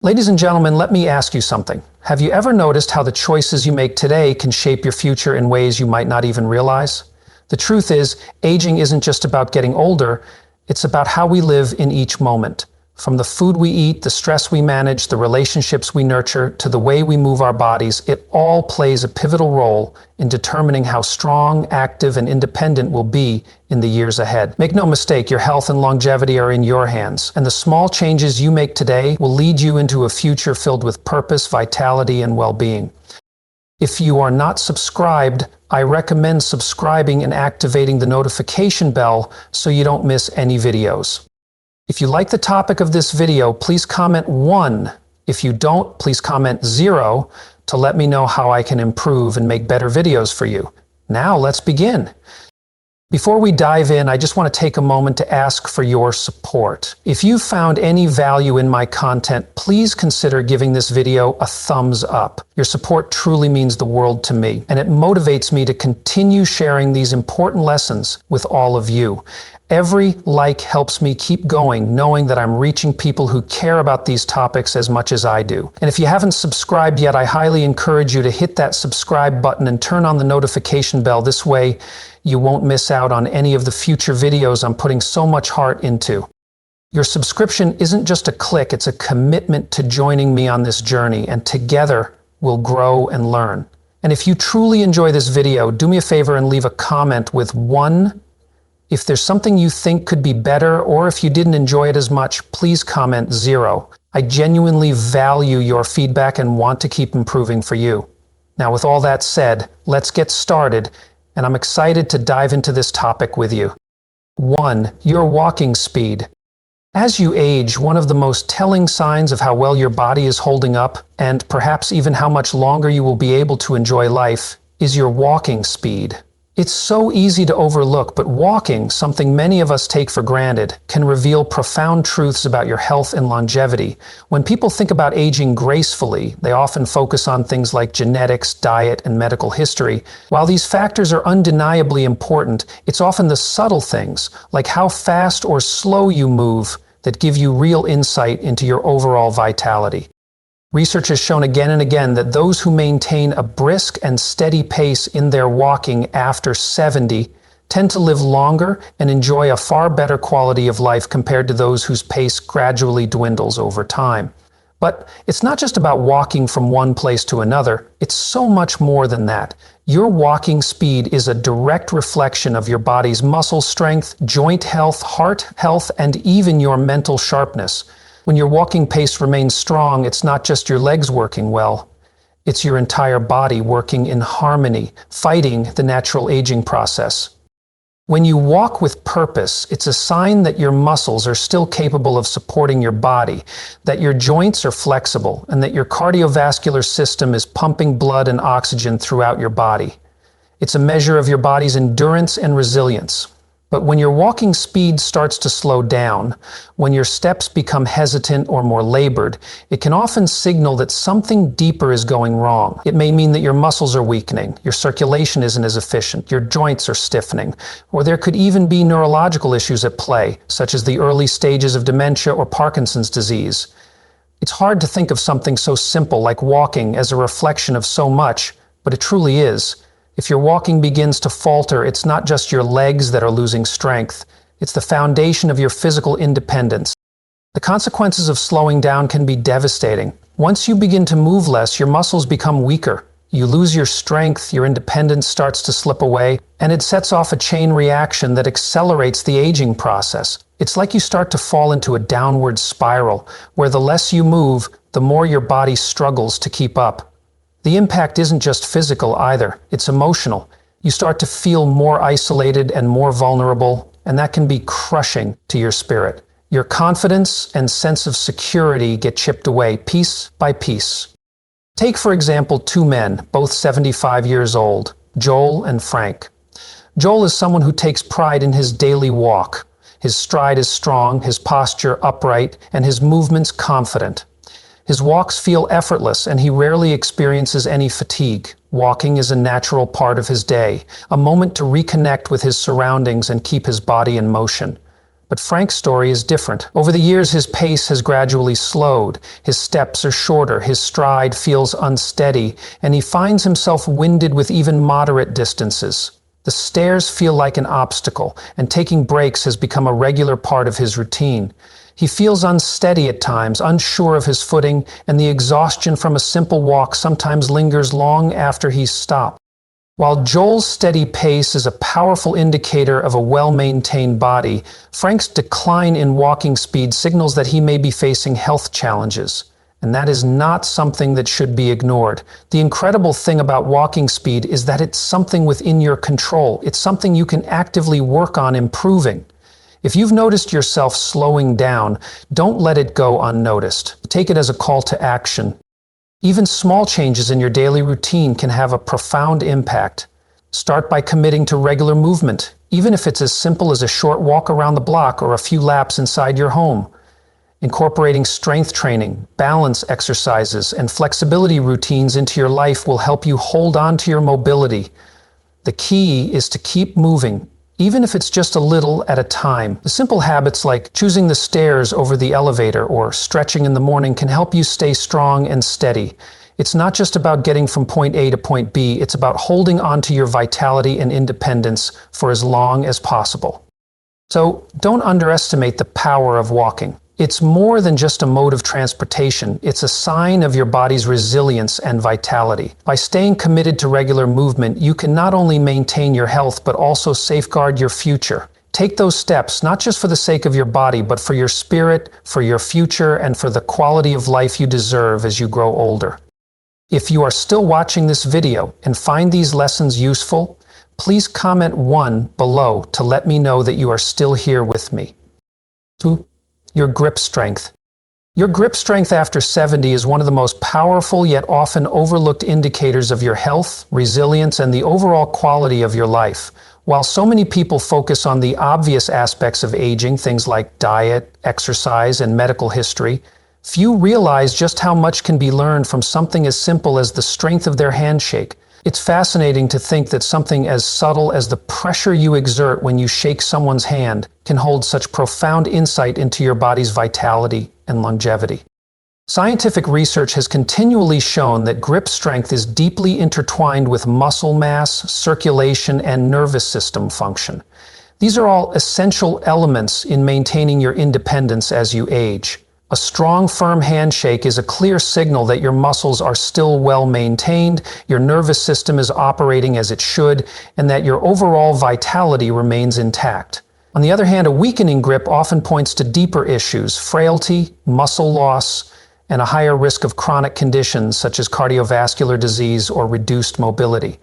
Ladies and gentlemen, let me ask you something. Have you ever noticed how the choices you make today can shape your future in ways you might not even realize? The truth is, aging isn't just about getting older, it's about how we live in each moment. From the food we eat, the stress we manage, the relationships we nurture, to the way we move our bodies, it all plays a pivotal role in determining how strong, active, and independent we'll be in the years ahead. Make no mistake, your health and longevity are in your hands, and the small changes you make today will lead you into a future filled with purpose, vitality, and well-being. If you are not subscribed, I recommend subscribing and activating the notification bell so you don't miss any videos. If you like the topic of this video, please comment 1. If you don't, please comment 0 to let me know how I can improve and make better videos for you. Now let's begin. Before we dive in, I just want to take a moment to ask for your support. If you found any value in my content, please consider giving this video a thumbs up. Your support truly means the world to me, and it motivates me to continue sharing these important lessons with all of you. Every like helps me keep going, knowing that I'm reaching people who care about these topics as much as I do. And if you haven't subscribed yet, I highly encourage you to hit that subscribe button and turn on the notification bell. This way, you won't miss out on any of the future videos I'm putting so much heart into. Your subscription isn't just a click, it's a commitment to joining me on this journey, and together we'll grow and learn. And if you truly enjoy this video, do me a favor and leave a comment with 1. If there's something you think could be better, or if you didn't enjoy it as much, please comment 0. I genuinely value your feedback and want to keep improving for you. Now, with all that said, let's get started, and I'm excited to dive into this topic with you. 1. Your walking speed. As you age, one of the most telling signs of how well your body is holding up, and perhaps even how much longer you will be able to enjoy life, is your walking speed. It's so easy to overlook, but walking, something many of us take for granted, can reveal profound truths about your health and longevity. When people think about aging gracefully, they often focus on things like genetics, diet, and medical history. While these factors are undeniably important, it's often the subtle things, like how fast or slow you move, that give you real insight into your overall vitality. Research has shown again and again that those who maintain a brisk and steady pace in their walking after 70 tend to live longer and enjoy a far better quality of life compared to those whose pace gradually dwindles over time. But it's not just about walking from one place to another, it's so much more than that. Your walking speed is a direct reflection of your body's muscle strength, joint health, heart health, and even your mental sharpness. When your walking pace remains strong, it's not just your legs working well. It's your entire body working in harmony, fighting the natural aging process. When you walk with purpose, it's a sign that your muscles are still capable of supporting your body, that your joints are flexible, and that your cardiovascular system is pumping blood and oxygen throughout your body. It's a measure of your body's endurance and resilience. But when your walking speed starts to slow down, when your steps become hesitant or more labored, it can often signal that something deeper is going wrong. It may mean that your muscles are weakening, your circulation isn't as efficient, your joints are stiffening, or there could even be neurological issues at play, such as the early stages of dementia or Parkinson's disease. It's hard to think of something so simple like walking as a reflection of so much, but it truly is. If your walking begins to falter, it's not just your legs that are losing strength. It's the foundation of your physical independence. The consequences of slowing down can be devastating. Once you begin to move less, your muscles become weaker. You lose your strength, your independence starts to slip away, and it sets off a chain reaction that accelerates the aging process. It's like you start to fall into a downward spiral, where the less you move, the more your body struggles to keep up. The impact isn't just physical either, it's emotional. You start to feel more isolated and more vulnerable, and that can be crushing to your spirit. Your confidence and sense of security get chipped away piece by piece. Take, for example, 2 men, both 75 years old, Joel and Frank. Joel is someone who takes pride in his daily walk. His stride is strong, his posture upright, and his movements confident. His walks feel effortless, and he rarely experiences any fatigue. Walking is a natural part of his day, a moment to reconnect with his surroundings and keep his body in motion. But Frank's story is different. Over the years, his pace has gradually slowed. His steps are shorter, his stride feels unsteady, and he finds himself winded with even moderate distances. The stairs feel like an obstacle, and taking breaks has become a regular part of his routine. He feels unsteady at times, unsure of his footing, and the exhaustion from a simple walk sometimes lingers long after he's stopped. While Joel's steady pace is a powerful indicator of a well-maintained body, Frank's decline in walking speed signals that he may be facing health challenges. And that is not something that should be ignored. The incredible thing about walking speed is that it's something within your control. It's something you can actively work on improving. If you've noticed yourself slowing down, don't let it go unnoticed. Take it as a call to action. Even small changes in your daily routine can have a profound impact. Start by committing to regular movement, even if it's as simple as a short walk around the block or a few laps inside your home. Incorporating strength training, balance exercises, and flexibility routines into your life will help you hold on to your mobility. The key is to keep moving, even if it's just a little at a time. The simple habits like choosing the stairs over the elevator or stretching in the morning can help you stay strong and steady. It's not just about getting from point A to point B, it's about holding on to your vitality and independence for as long as possible. So don't underestimate the power of walking. It's more than just a mode of transportation. It's a sign of your body's resilience and vitality. By staying committed to regular movement, you can not only maintain your health, but also safeguard your future. Take those steps, not just for the sake of your body, but for your spirit, for your future, and for the quality of life you deserve as you grow older. If you are still watching this video and find these lessons useful, please comment 1 below to let me know that you are still here with me. 2. Your grip strength. Your grip strength after 70 is one of the most powerful yet often overlooked indicators of your health, resilience, and the overall quality of your life. While so many people focus on the obvious aspects of aging, things like diet, exercise, and medical history, few realize just how much can be learned from something as simple as the strength of their handshake. It's fascinating to think that something as subtle as the pressure you exert when you shake someone's hand can hold such profound insight into your body's vitality and longevity. Scientific research has continually shown that grip strength is deeply intertwined with muscle mass, circulation, and nervous system function. These are all essential elements in maintaining your independence as you age. A strong, firm handshake is a clear signal that your muscles are still well maintained, your nervous system is operating as it should, and that your overall vitality remains intact. On the other hand, a weakening grip often points to deeper issues, frailty, muscle loss, and a higher risk of chronic conditions such as cardiovascular disease or reduced mobility.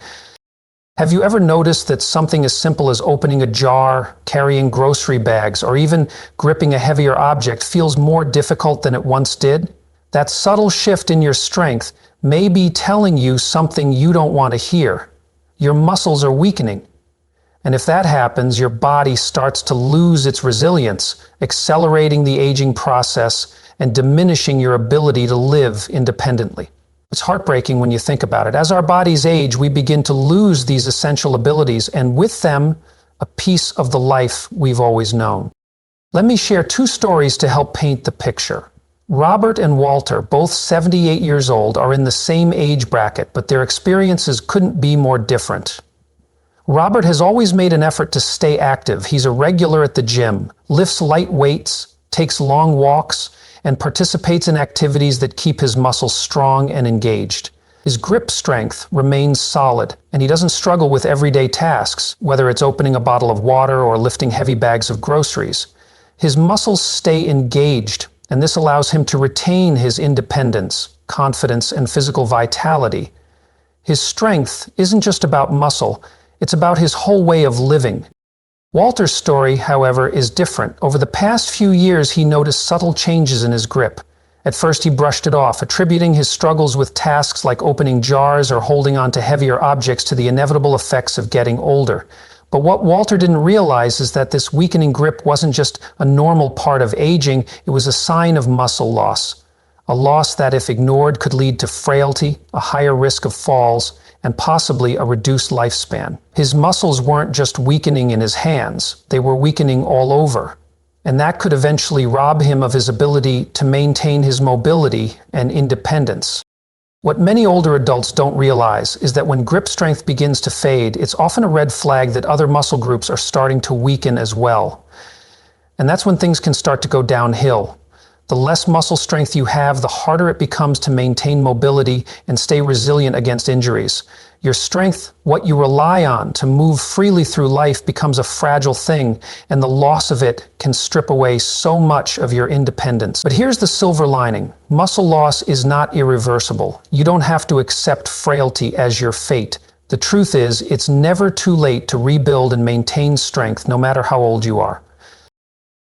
Have you ever noticed that something as simple as opening a jar, carrying grocery bags, or even gripping a heavier object feels more difficult than it once did? That subtle shift in your strength may be telling you something you don't want to hear. Your muscles are weakening. And if that happens, your body starts to lose its resilience, accelerating the aging process and diminishing your ability to live independently. It's heartbreaking when you think about it. As our bodies age, we begin to lose these essential abilities, and with them, a piece of the life we've always known. Let me share 2 stories to help paint the picture. Robert and Walter, both 78 years old, are in the same age bracket, but their experiences couldn't be more different. Robert has always made an effort to stay active. He's a regular at the gym, lifts light weights, takes long walks, and participates in activities that keep his muscles strong and engaged. His grip strength remains solid, and he doesn't struggle with everyday tasks, whether it's opening a bottle of water or lifting heavy bags of groceries. His muscles stay engaged, and this allows him to retain his independence, confidence, and physical vitality. His strength isn't just about muscle, it's about his whole way of living. Walter's story, however, is different. Over the past few years, he noticed subtle changes in his grip. At first, he brushed it off, attributing his struggles with tasks like opening jars or holding on to heavier objects to the inevitable effects of getting older. But what Walter didn't realize is that this weakening grip wasn't just a normal part of aging, it was a sign of muscle loss. A loss that, if ignored, could lead to frailty, a higher risk of falls, and possibly a reduced lifespan. His muscles weren't just weakening in his hands, they were weakening all over. and that could eventually rob him of his ability to maintain his mobility and independence. What many older adults don't realize is that when grip strength begins to fade, it's often a red flag that other muscle groups are starting to weaken as well. And that's when things can start to go downhill. The less muscle strength you have, the harder it becomes to maintain mobility and stay resilient against injuries. Your strength, what you rely on to move freely through life, becomes a fragile thing, and the loss of it can strip away so much of your independence. But here's the silver lining. Muscle loss is not irreversible. You don't have to accept frailty as your fate. The truth is, it's never too late to rebuild and maintain strength, no matter how old you are.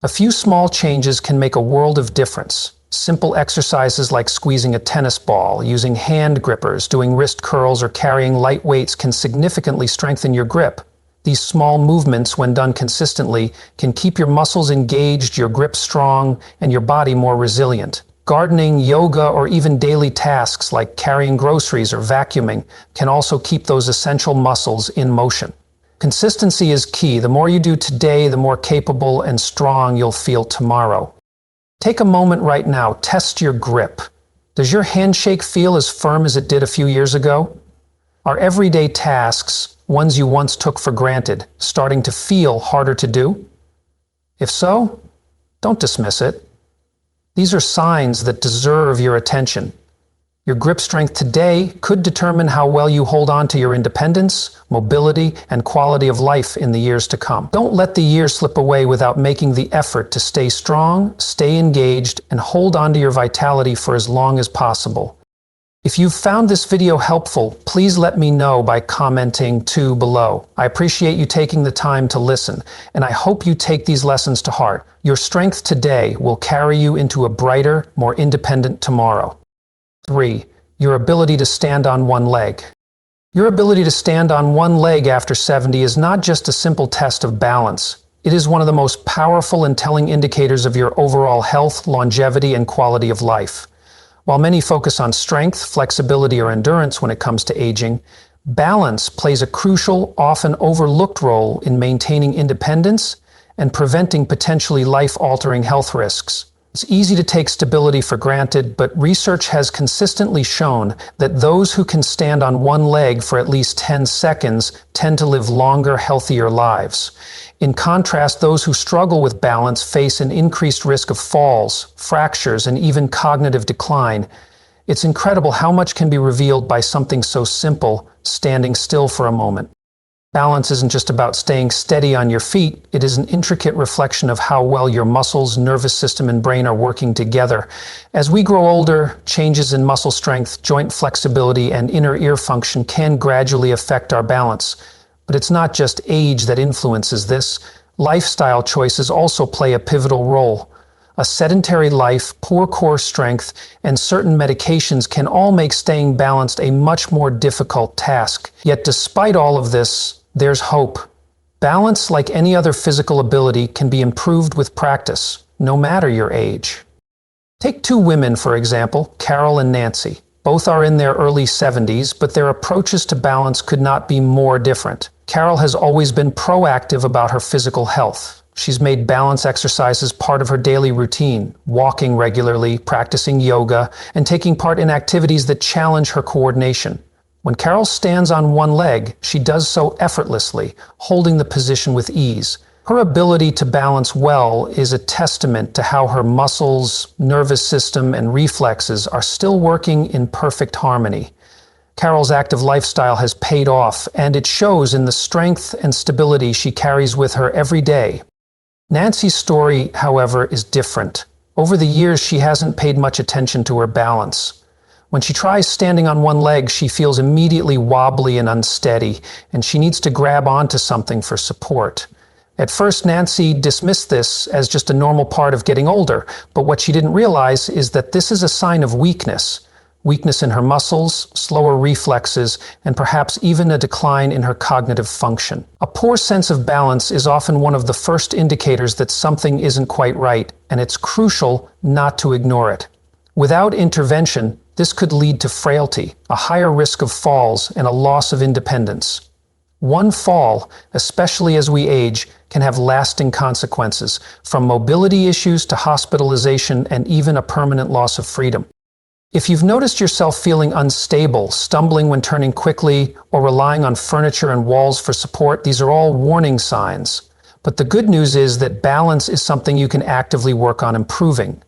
A few small changes can make a world of difference. Simple exercises like squeezing a tennis ball, using hand grippers, doing wrist curls, or carrying light weights can significantly strengthen your grip. These small movements, when done consistently, can keep your muscles engaged, your grip strong, and your body more resilient. Gardening, yoga, or even daily tasks like carrying groceries or vacuuming can also keep those essential muscles in motion. Consistency is key. The more you do today, the more capable and strong you'll feel tomorrow. Take a moment right now, test your grip. Does your handshake feel as firm as it did a few years ago? Are everyday tasks, ones you once took for granted, starting to feel harder to do? If so, don't dismiss it. These are signs that deserve your attention. Your grip strength today could determine how well you hold on to your independence, mobility, and quality of life in the years to come. Don't let the years slip away without making the effort to stay strong, stay engaged, and hold on to your vitality for as long as possible. If you've found this video helpful, please let me know by commenting below. I appreciate you taking the time to listen, and I hope you take these lessons to heart. Your strength today will carry you into a brighter, more independent tomorrow. 3. Your ability to stand on one leg. Your ability to stand on one leg after 70 is not just a simple test of balance. It is one of the most powerful and telling indicators of your overall health, longevity, and quality of life. While many focus on strength, flexibility, or endurance when it comes to aging, balance plays a crucial, often overlooked role in maintaining independence and preventing potentially life-altering health risks. It's easy to take stability for granted, but research has consistently shown that those who can stand on one leg for at least 10 seconds tend to live longer, healthier lives. In contrast, those who struggle with balance face an increased risk of falls, fractures, and even cognitive decline. It's incredible how much can be revealed by something so simple, standing still for a moment. Balance isn't just about staying steady on your feet. It is an intricate reflection of how well your muscles, nervous system, and brain are working together. As we grow older, changes in muscle strength, joint flexibility, and inner ear function can gradually affect our balance. But it's not just age that influences this. Lifestyle choices also play a pivotal role. A sedentary life, poor core strength, and certain medications can all make staying balanced a much more difficult task. Yet despite all of this, there's hope. Balance, like any other physical ability, can be improved with practice, no matter your age. Take two women, for example, Carol and Nancy. Both are in their early 70s, but their approaches to balance could not be more different. Carol has always been proactive about her physical health. She's made balance exercises part of her daily routine, walking regularly, practicing yoga, and taking part in activities that challenge her coordination. When Carol stands on one leg, she does so effortlessly, holding the position with ease. Her ability to balance well is a testament to how her muscles, nervous system, and reflexes are still working in perfect harmony. Carol's active lifestyle has paid off, and it shows in the strength and stability she carries with her every day. Nancy's story, however, is different. Over the years, she hasn't paid much attention to her balance. When she tries standing on one leg, she feels immediately wobbly and unsteady, and she needs to grab onto something for support. At first, Nancy dismissed this as just a normal part of getting older, but what she didn't realize is that this is a sign of weakness. Weakness in her muscles, slower reflexes, and perhaps even a decline in her cognitive function. A poor sense of balance is often one of the first indicators that something isn't quite right, and it's crucial not to ignore it. Without intervention, this could lead to frailty, a higher risk of falls, and a loss of independence. One fall, especially as we age, can have lasting consequences, from mobility issues to hospitalization and even a permanent loss of freedom. If you've noticed yourself feeling unstable, stumbling when turning quickly, or relying on furniture and walls for support, these are all warning signs. But the good news is that balance is something you can actively work on improving.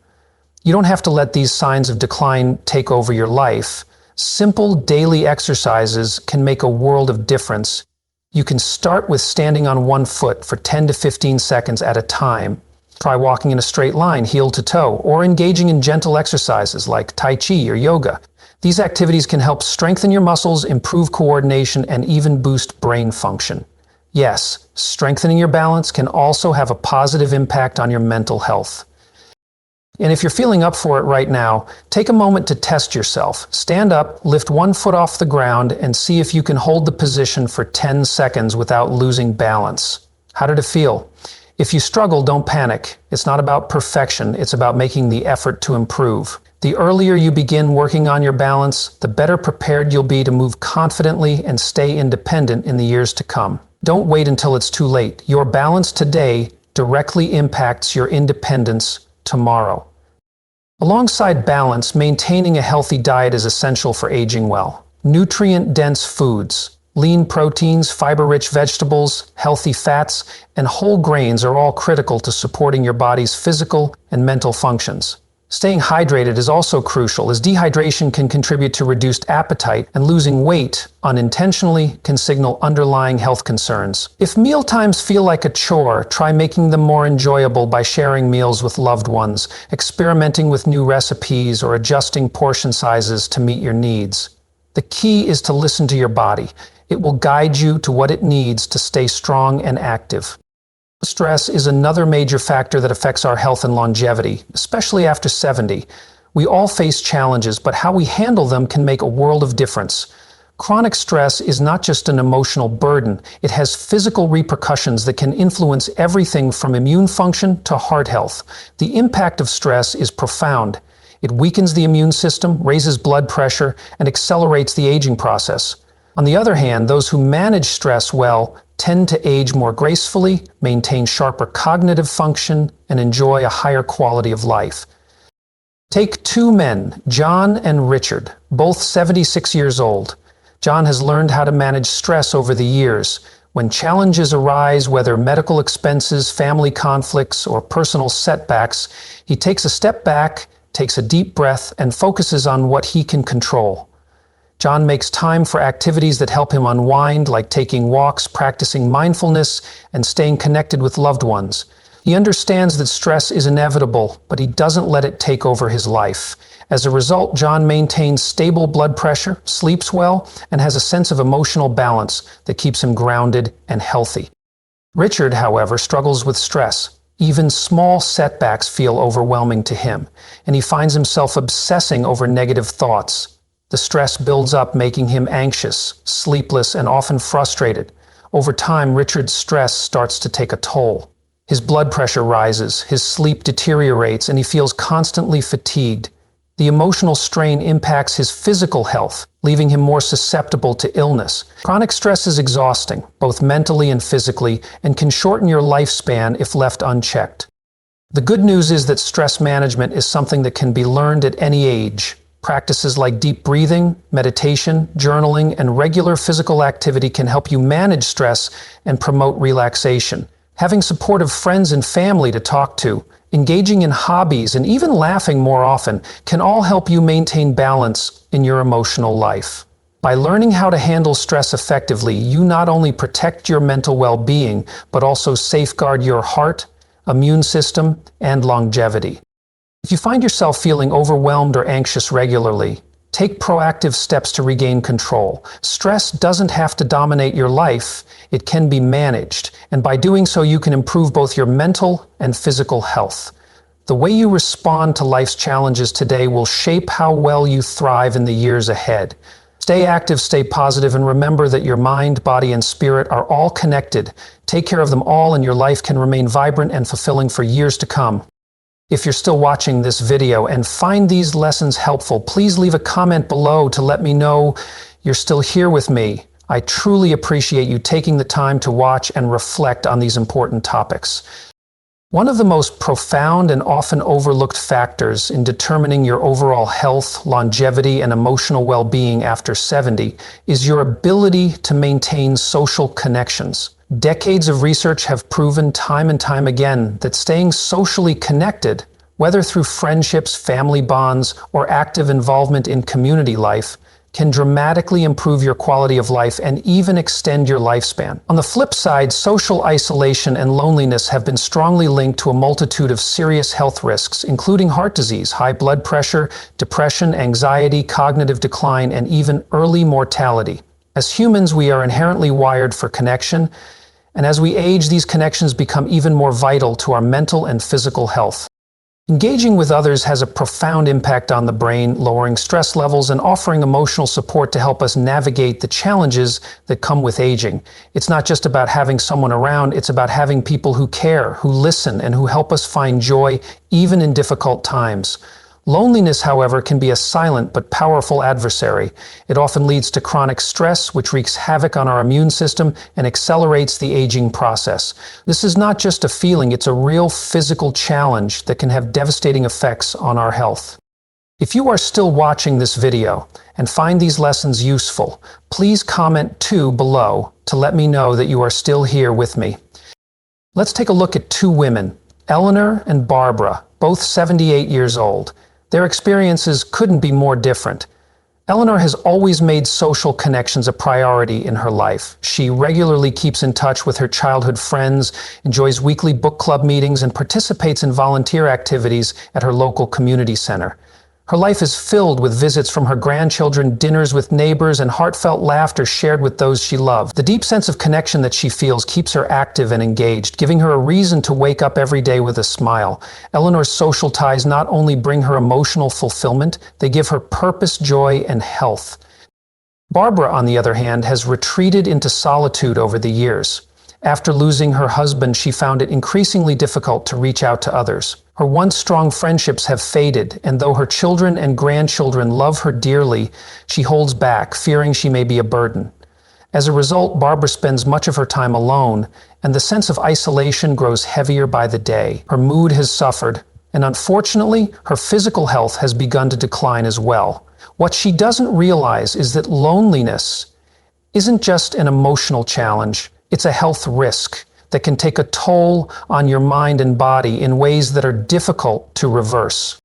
You don't have to let these signs of decline take over your life. Simple daily exercises can make a world of difference. You can start with standing on one foot for 10 to 15 seconds at a time. Try walking in a straight line, heel to toe, or engaging in gentle exercises like Tai Chi or yoga. These activities can help strengthen your muscles, improve coordination, and even boost brain function. Yes, strengthening your balance can also have a positive impact on your mental health. And if you're feeling up for it right now, take a moment to test yourself. Stand up, lift one foot off the ground, and see if you can hold the position for 10 seconds without losing balance. How did it feel? If you struggle, don't panic. It's not about perfection, it's about making the effort to improve. The earlier you begin working on your balance, the better prepared you'll be to move confidently and stay independent in the years to come. Don't wait until it's too late. Your balance today directly impacts your independence tomorrow. Alongside balance, maintaining a healthy diet is essential for aging well. Nutrient-dense foods, lean proteins, fiber-rich vegetables, healthy fats, and whole grains are all critical to supporting your body's physical and mental functions. Staying hydrated is also crucial, as dehydration can contribute to reduced appetite, and losing weight unintentionally can signal underlying health concerns. If mealtimes feel like a chore, try making them more enjoyable by sharing meals with loved ones, experimenting with new recipes, or adjusting portion sizes to meet your needs. The key is to listen to your body. It will guide you to what it needs to stay strong and active. Stress is another major factor that affects our health and longevity, especially after 70. We all face challenges, but how we handle them can make a world of difference. Chronic stress is not just an emotional burden, it has physical repercussions that can influence everything from immune function to heart health. The impact of stress is profound. It weakens the immune system, raises blood pressure, and accelerates the aging process. On the other hand, those who manage stress well tend to age more gracefully, maintain sharper cognitive function, and enjoy a higher quality of life. Take two men, John and Richard, both 76 years old. John has learned how to manage stress over the years. When challenges arise, whether medical expenses, family conflicts, or personal setbacks, he takes a step back, takes a deep breath, and focuses on what he can control. John makes time for activities that help him unwind, like taking walks, practicing mindfulness, and staying connected with loved ones. He understands that stress is inevitable, but he doesn't let it take over his life. As a result, John maintains stable blood pressure, sleeps well, and has a sense of emotional balance that keeps him grounded and healthy. Richard, however, struggles with stress. Even small setbacks feel overwhelming to him, and he finds himself obsessing over negative thoughts. The stress builds up, making him anxious, sleepless, and often frustrated. Over time, Richard's stress starts to take a toll. His blood pressure rises, his sleep deteriorates, and he feels constantly fatigued. The emotional strain impacts his physical health, leaving him more susceptible to illness. Chronic stress is exhausting, both mentally and physically, and can shorten your lifespan if left unchecked. The good news is that stress management is something that can be learned at any age. Practices like deep breathing, meditation, journaling, and regular physical activity can help you manage stress and promote relaxation. Having supportive friends and family to talk to, engaging in hobbies, and even laughing more often can all help you maintain balance in your emotional life. By learning how to handle stress effectively, you not only protect your mental well-being, but also safeguard your heart, immune system, and longevity. If you find yourself feeling overwhelmed or anxious regularly, take proactive steps to regain control. Stress doesn't have to dominate your life, it can be managed, and by doing so you can improve both your mental and physical health. The way you respond to life's challenges today will shape how well you thrive in the years ahead. Stay active, stay positive, and remember that your mind, body, and spirit are all connected. Take care of them all and your life can remain vibrant and fulfilling for years to come. If you're still watching this video and find these lessons helpful, please leave a comment below to let me know you're still here with me. I truly appreciate you taking the time to watch and reflect on these important topics. One of the most profound and often overlooked factors in determining your overall health, longevity, and emotional well-being after 70 is your ability to maintain social connections. Decades of research have proven time and time again that staying socially connected, whether through friendships, family bonds, or active involvement in community life, can dramatically improve your quality of life and even extend your lifespan. On the flip side, social isolation and loneliness have been strongly linked to a multitude of serious health risks, including heart disease, high blood pressure, depression, anxiety, cognitive decline, and even early mortality. As humans, we are inherently wired for connection, and as we age, these connections become even more vital to our mental and physical health. Engaging with others has a profound impact on the brain, lowering stress levels and offering emotional support to help us navigate the challenges that come with aging. It's not just about having someone around, it's about having people who care, who listen, and who help us find joy even in difficult times. Loneliness, however, can be a silent but powerful adversary. It often leads to chronic stress, which wreaks havoc on our immune system and accelerates the aging process. This is not just a feeling, it's a real physical challenge that can have devastating effects on our health. If you are still watching this video and find these lessons useful, please comment 2 below to let me know that you are still here with me. Let's take a look at 2 women, Eleanor and Barbara, both 78 years old. Their experiences couldn't be more different. Eleanor has always made social connections a priority in her life. She regularly keeps in touch with her childhood friends, enjoys weekly book club meetings, and participates in volunteer activities at her local community center. Her life is filled with visits from her grandchildren, dinners with neighbors, and heartfelt laughter shared with those she loves. The deep sense of connection that she feels keeps her active and engaged, giving her a reason to wake up every day with a smile. Eleanor's social ties not only bring her emotional fulfillment, they give her purpose, joy, and health. Barbara, on the other hand, has retreated into solitude over the years. After losing her husband, she found it increasingly difficult to reach out to others. Her once strong friendships have faded, and though her children and grandchildren love her dearly, she holds back, fearing she may be a burden. As a result, Barbara spends much of her time alone, and the sense of isolation grows heavier by the day. Her mood has suffered, and unfortunately, her physical health has begun to decline as well. What she doesn't realize is that loneliness isn't just an emotional challenge, it's a health risk that can take a toll on your mind and body in ways that are difficult to reverse.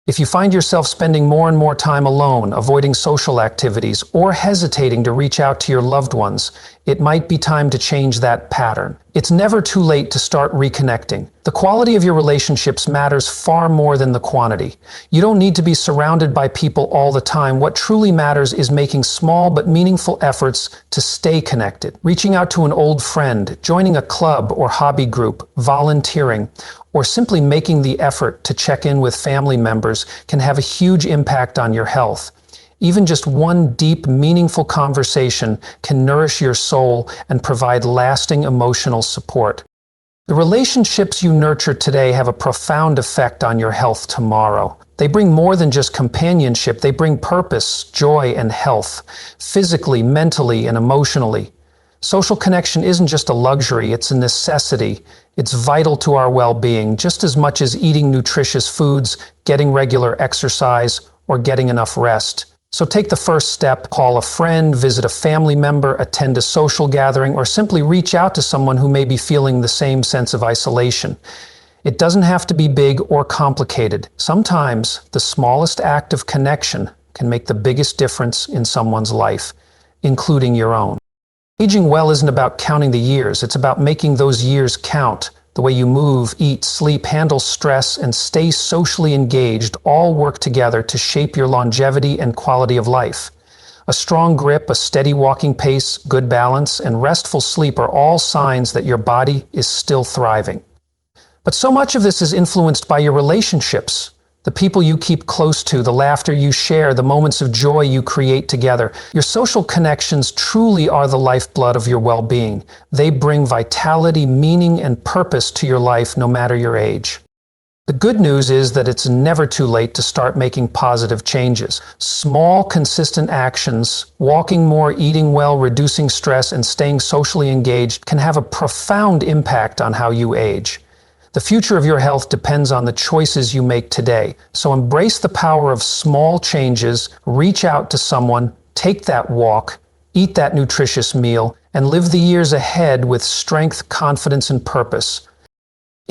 If you find yourself spending more and more time alone, avoiding social activities, or hesitating to reach out to your loved ones, it might be time to change that pattern. It's never too late to start reconnecting. The quality of your relationships matters far more than the quantity. You don't need to be surrounded by people all the time. What truly matters is making small but meaningful efforts to stay connected. Reaching out to an old friend, joining a club or hobby group, volunteering, or simply making the effort to check in with family members can have a huge impact on your health. Even just one deep, meaningful conversation can nourish your soul and provide lasting emotional support. The relationships you nurture today have a profound effect on your health tomorrow. They bring more than just companionship, they bring purpose, joy, and health, physically, mentally, and emotionally. Social connection isn't just a luxury, it's a necessity. It's vital to our well-being, just as much as eating nutritious foods, getting regular exercise, or getting enough rest. So take the first step, call a friend, visit a family member, attend a social gathering, or simply reach out to someone who may be feeling the same sense of isolation. It doesn't have to be big or complicated. Sometimes the smallest act of connection can make the biggest difference in someone's life, including your own. Aging well isn't about counting the years, it's about making those years count. The way you move, eat, sleep, handle stress, and stay socially engaged all work together to shape your longevity and quality of life. A strong grip, a steady walking pace, good balance, and restful sleep are all signs that your body is still thriving. But so much of this is influenced by your relationships. The people you keep close to, the laughter you share, the moments of joy you create together. Your social connections truly are the lifeblood of your well-being. They bring vitality, meaning, and purpose to your life no matter your age. The good news is that it's never too late to start making positive changes. Small, consistent actions, walking more, eating well, reducing stress, and staying socially engaged can have a profound impact on how you age. The future of your health depends on the choices you make today. So embrace the power of small changes, reach out to someone, take that walk, eat that nutritious meal, and live the years ahead with strength, confidence, and purpose.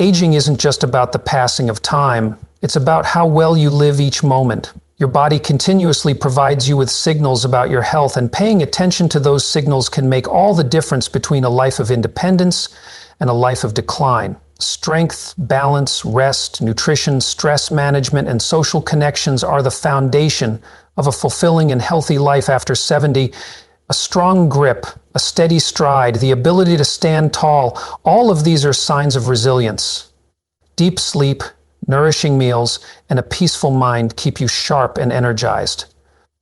Aging isn't just about the passing of time, it's about how well you live each moment. Your body continuously provides you with signals about your health, and paying attention to those signals can make all the difference between a life of independence and a life of decline. Strength, balance, rest, nutrition, stress management, and social connections are the foundation of a fulfilling and healthy life after 70. A strong grip, a steady stride, the ability to stand tall, all of these are signs of resilience. Deep sleep, nourishing meals, and a peaceful mind keep you sharp and energized.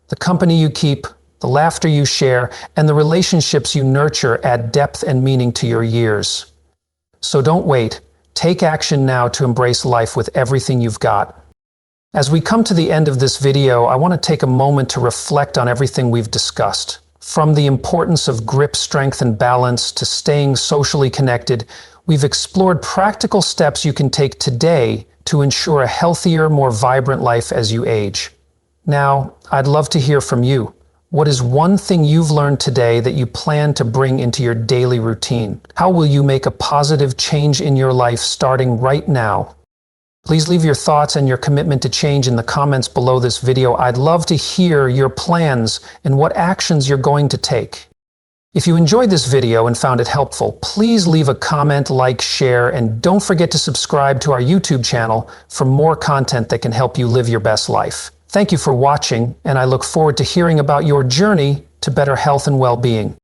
The company you keep, the laughter you share, and the relationships you nurture add depth and meaning to your years. So don't wait. Take action now to embrace life with everything you've got. As we come to the end of this video, I want to take a moment to reflect on everything we've discussed. From the importance of grip, strength, and balance to staying socially connected, we've explored practical steps you can take today to ensure a healthier, more vibrant life as you age. Now, I'd love to hear from you. What is one thing you've learned today that you plan to bring into your daily routine? How will you make a positive change in your life starting right now? Please leave your thoughts and your commitment to change in the comments below this video. I'd love to hear your plans and what actions you're going to take. If you enjoyed this video and found it helpful, please leave a comment, like, share, and don't forget to subscribe to our YouTube channel for more content that can help you live your best life. Thank you for watching, and I look forward to hearing about your journey to better health and well-being.